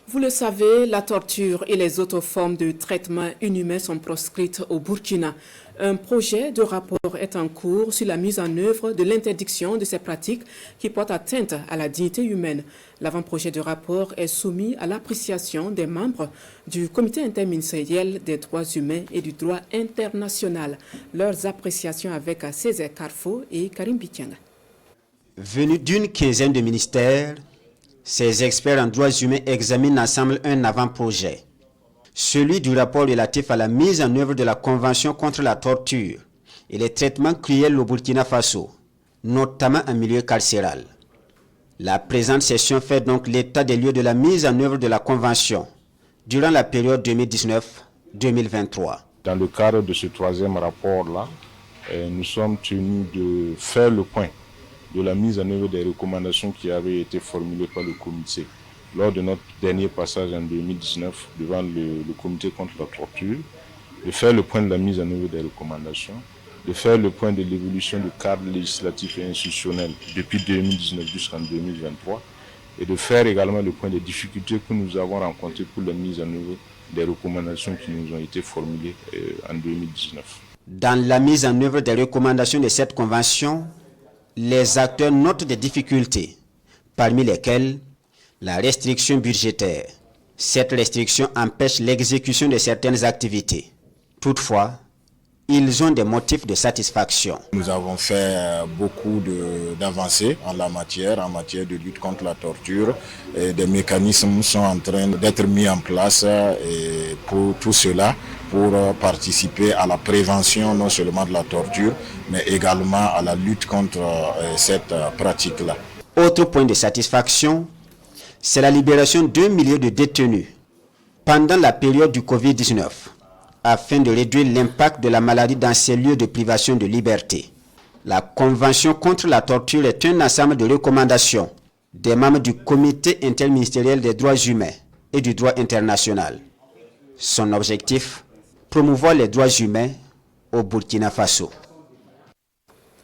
Vous le savez, la torture et les autres formes de traitement inhumain sont proscrites au Burkina. Un projet de rapport est en cours sur la mise en œuvre de l'interdiction de ces pratiques qui portent atteinte à la dignité humaine. L'avant-projet de rapport est soumis à l'appréciation des membres du Comité interministériel des droits humains et du droit international. Leurs appréciations avec Césaire Carfo et Karim Bitianga. Venus d'une quinzaine de ministères, ces experts en droits humains examinent ensemble un avant-projet, celui du rapport relatif à la mise en œuvre de la Convention contre la torture et les traitements cruels au Burkina Faso, notamment en milieu carcéral. La présente session fait donc l'état des lieux de la mise en œuvre de la Convention durant la période 2019-2023. Dans le cadre de ce troisième rapport-là, nous sommes tenus de faire le point de la mise en œuvre des recommandations qui avaient été formulées par le comité lors de notre dernier passage en 2019 devant le comité contre la torture, de faire le point de la mise en œuvre des recommandations, de faire le point de l'évolution du cadre législatif et institutionnel depuis 2019 jusqu'en 2023 et de faire également le point des difficultés que nous avons rencontrées pour la mise en œuvre des recommandations qui nous ont été formulées en 2019. Dans la mise en œuvre des recommandations de cette convention, les acteurs notent des difficultés, parmi lesquelles la restriction budgétaire. Cette restriction empêche l'exécution de certaines activités. Toutefois, ils ont des motifs de satisfaction. Nous avons fait beaucoup d'avancées en matière de lutte contre la torture. Et des mécanismes sont en train d'être mis en place et pour tout cela, pour participer à la prévention non seulement de la torture, mais également à la lutte contre cette pratique-là. Autre point de satisfaction, c'est la libération d'1 million de détenus pendant la période du Covid-19, afin de réduire l'impact de la maladie dans ces lieux de privation de liberté. La Convention contre la torture est un ensemble de recommandations des membres du Comité interministériel des droits humains et du droit international. Son objectif, promouvoir les droits humains au Burkina Faso.